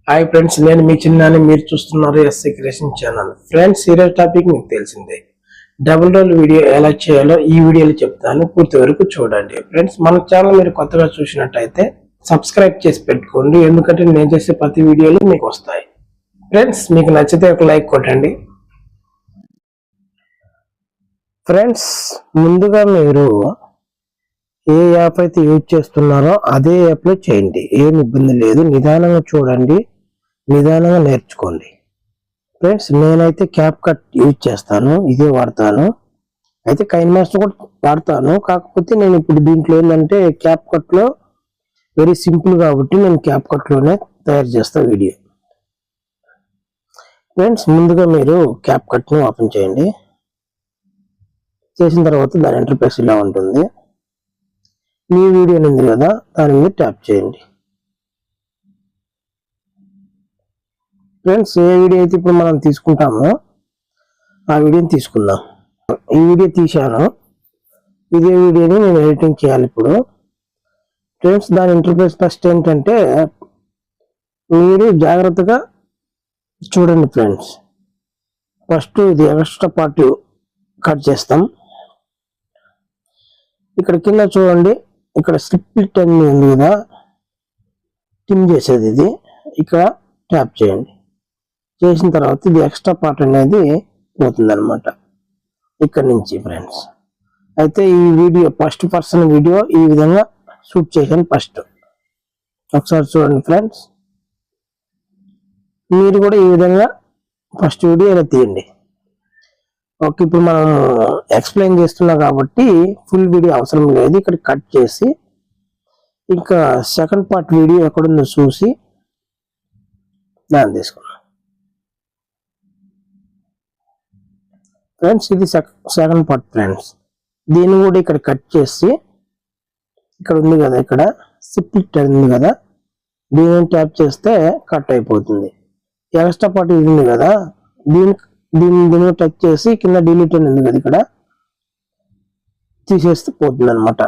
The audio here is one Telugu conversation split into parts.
హాయ్ ఫ్రెండ్స్, నేను మీ చిన్నాని, మీరు చూస్తున్నారు ఎస్సీ క్రియేషన్ ఛానల్. ఫ్రెండ్స్, ఈరోజు టాపిక్ మీకు తెలిసిందే. డబుల్ రోల్ వీడియో ఎలా చేయాలో ఈ వీడియోలో చెప్తాను, పూర్తి వరకు చూడండి. ఫ్రెండ్స్, మన ఛానల్ మీరు కొత్తగా చూసినట్టయితే సబ్స్క్రైబ్ చేసి పెట్టుకోండి, ఎందుకంటే నేను చేసే ప్రతి వీడియోలు మీకు వస్తాయి. ఫ్రెండ్స్, మీకు నచ్చితే ఒక లైక్ కొట్టండి. ఫ్రెండ్స్, ముందుగా మీరు ఏ యాప్ అయితే యూజ్ చేస్తున్నారో అదే యాప్లో చేయండి, ఏం ఇబ్బంది లేదు. నిదానంగా చూడండి, నిదానంగా నేర్చుకోండి. ఫ్రెండ్స్, నేనైతే క్యాప్ కట్ యూజ్ చేస్తాను, ఇదే వాడతాను. అయితే కైన్ మాస్టర్ కూడా వాడతాను, కాకపోతే నేను ఇప్పుడు దీంట్లో ఏంటంటే క్యాప్ కట్లో వెరీ సింపుల్ కాబట్టి నేను క్యాప్ కట్లోనే తయారు చేస్తాను వీడియో. ఫ్రెండ్స్, ముందుగా మీరు క్యాప్ కట్ని ఓపెన్ చేయండి. చేసిన తర్వాత దాని ఇంటర్ఫేస్ ఇలా ఉంటుంది. మీ వీడియో ఉంది కదా, దాని మీద ట్యాప్ చేయండి. ఫ్రెండ్స్, ఏ వీడియో అయితే ఇప్పుడు మనం తీసుకుంటామో ఆ వీడియోని తీసుకుందాం. ఈ వీడియో తీశాను, ఇదే వీడియోని నేను ఎడిటింగ్ చేయాలి ఇప్పుడు. ఫ్రెండ్స్, దాని ఇంటర్ఫేస్ ఫస్ట్ ఏంటంటే మీరు జాగ్రత్తగా చూడండి. ఫ్రెండ్స్, ఫస్ట్ ఇది ఎక్స్ట్రా పార్ట్ కట్ చేస్తాం. ఇక్కడ కింద చూడండి, ఇక్కడ స్ప్లిట్ అని ఉంది కదా, ట్రిమ్ చేసేది ఇది. ఇక్కడ ట్యాప్ చేయండి. చేసిన తర్వాత ఇది ఎక్స్ట్రా పార్ట్ అనేది పోతుంది అనమాట ఇక్కడ నుంచి. ఫ్రెండ్స్, అయితే ఈ వీడియో ఫస్ట్ పర్సన్ వీడియో ఈ విధంగా షూట్ చేశాను. ఫస్ట్ ఒకసారి చూడండి. ఫ్రెండ్స్, మీరు కూడా ఈ విధంగా ఫస్ట్ వీడియో ఇలా తీయండి. ఓకే, ఇప్పుడు మనం ఎక్స్ప్లెయిన్ చేస్తున్నాం కాబట్టి ఫుల్ వీడియో అవసరం లేదు. ఇక్కడ కట్ చేసి ఇంకా సెకండ్ పార్ట్ వీడియో ఎక్కడుందో చూసి దాన్ని తీసుకున్నాం. ఫ్రెండ్స్, ఇది సెకండ్ పార్ట్. ఫ్రెండ్స్, దీన్ని కూడా ఇక్కడ కట్ చేసి ఇక్కడ ఉంది కదా, ఇక్కడ స్ప్లిట్ ఉంది కదా, దీన్ని ట్యాప్ చేస్తే కట్ అయిపోతుంది. ఎక్స్ట్రా పార్ట్ ఇది ఉంది కదా, దీన్ని టచ్ చేసి కింద డిలీట్ అని ఉంది కదా, ఇక్కడ తీసేస్తే పోతుంది అనమాట.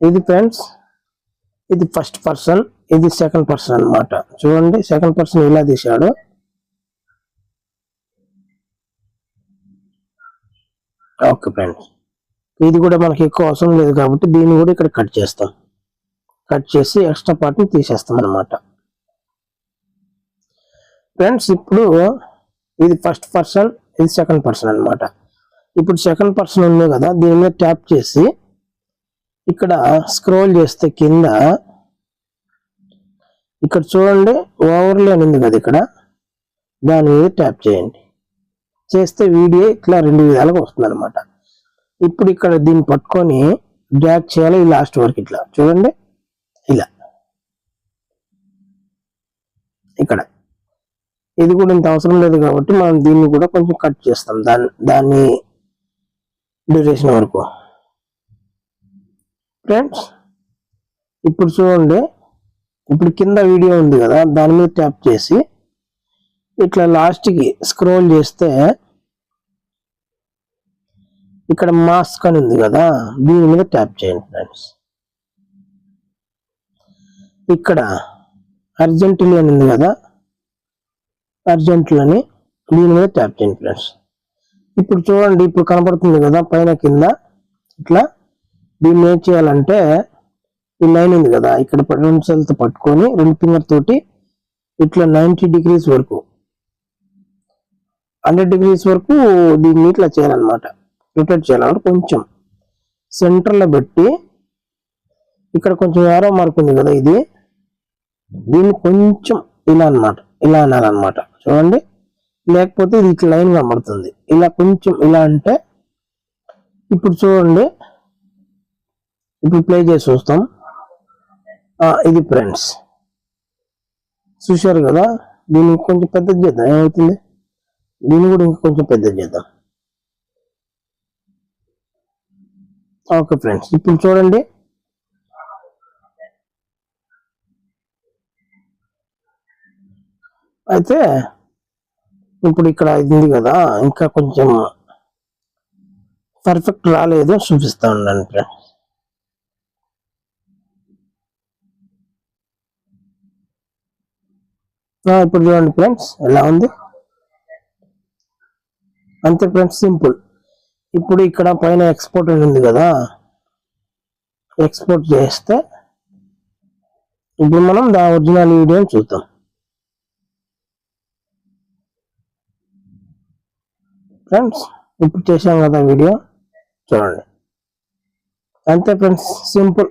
ఇది ఫ్రెండ్స్, ఇది ఫస్ట్ పర్సన్, ఇది సెకండ్ పర్సన్ అనమాట. చూడండి, సెకండ్ పర్సన్ ఇలా తీశాడు. ఓకే ఫ్రెండ్స్, ఇది కూడా మనకి ఎక్కువ అవసరం లేదు కాబట్టి దీన్ని కూడా ఇక్కడ కట్ చేస్తాం. కట్ చేసి ఎక్స్ట్రా పార్ట్ని తీసేస్తాం అనమాట. ఫ్రెండ్స్, ఇప్పుడు ఇది ఫస్ట్ పర్సన్, ఇది సెకండ్ పర్సన్ అనమాట. ఇప్పుడు సెకండ్ పర్సన్ ఉంది కదా, దీని మీద ట్యాప్ చేసి ఇక్కడ స్క్రోల్ చేస్తే కింద ఇక్కడ చూడండి ఓవర్లే అని ఉంది కదా, ఇక్కడ దాని మీద ట్యాప్ చేయండి. చేస్తే వీడియో ఇట్లా రెండు విధాలుగా వస్తుంది అనమాట. ఇప్పుడు ఇక్కడ దీన్ని పట్టుకొని డ్రాగ్ చేయాలి ఈ లాస్ట్ వరకు. ఇట్లా చూడండి, ఇలా ఇక్కడ ఇది కూడా ఇంత అవసరం లేదు కాబట్టి మనం దీన్ని కూడా కొంచెం కట్ చేస్తాం, దాన్ని డ్యూరేషన్ వరకు. ఫ్రెండ్స్, ఇప్పుడు చూడండి, ఇప్పుడు కింద వీడియో ఉంది కదా, దాని మీద ట్యాప్ చేసి ఇట్లా లాస్ట్కి స్క్రోల్ చేస్తే ఇక్కడ మాస్క్ అని ఉంది కదా, దీని మీద ట్యాప్ చేయండి. ఫ్రెండ్స్, ఇక్కడ అర్జెంట్లీ అని ఉంది కదా, అర్జెంట్లని దీని మీద ట్యాప్ చేయండి. ఫ్రెండ్స్, ఇప్పుడు చూడండి, ఇప్పుడు కనపడుతుంది కదా పైన కింద. ఇట్లా దీన్ని ఏం చేయాలంటే ఈ లైన్ ఉంది కదా, ఇక్కడ రెండు సెల్తో పట్టుకొని రెండు ఫింగర్ తోటి ఇట్లా 90 degrees వరకు, 100 degrees వరకు దీన్ని ఇట్లా చేయాలన్నమాట. రొటేట్ చేయాలంటే కొంచెం సెంటర్లో పెట్టి ఇక్కడ కొంచెం యారో మార్క్ ఉంది కదా, ఇది దీన్ని కొంచెం ఇలా అన్నమాట, ఇలా అనాలన్నమాట. చూడండి, లేకపోతే ఇది ఇట్లా లైన్ కనబడుతుంది. ఇలా కొంచెం ఇలా అంటే ఇప్పుడు చూడండి, ఇప్పుడు ప్లే చేసి చూస్తాం. ఇది ఫ్రెండ్స్, చూశారు కదా. దీన్ని కొంచెం పెద్దది చేద్దాం, ఏమవుతుంది, దీన్ని కూడా ఇంకా కొంచెం పెద్దది చేద్దాం. ఓకే ఫ్రెండ్స్, ఇప్పుడు చూడండి, అయితే ఇప్పుడు ఇక్కడ ఇది కదా, ఇంకా కొంచెం పర్ఫెక్ట్ రాలేదు, చూపిస్తా ఉండండి ఫ్రెండ్స్. ఇప్పుడు చూడండి ఫ్రెండ్స్ ఎలా ఉంది. అంతే ఫ్రెండ్స్, సింపుల్. ఇప్పుడు ఇక్కడ పైన ఎక్స్పోర్ట్ అని ఉంది కదా, ఎక్స్పోర్ట్ చేస్తే ఇప్పుడు మనం దా ఒరిజినల్ వీడియోని చూద్దాం. ఫ్రెండ్స్ ఇప్పుడు చేసాం కదా వీడియో, చూడండి. అంతే ఫ్రెండ్స్, సింపుల్.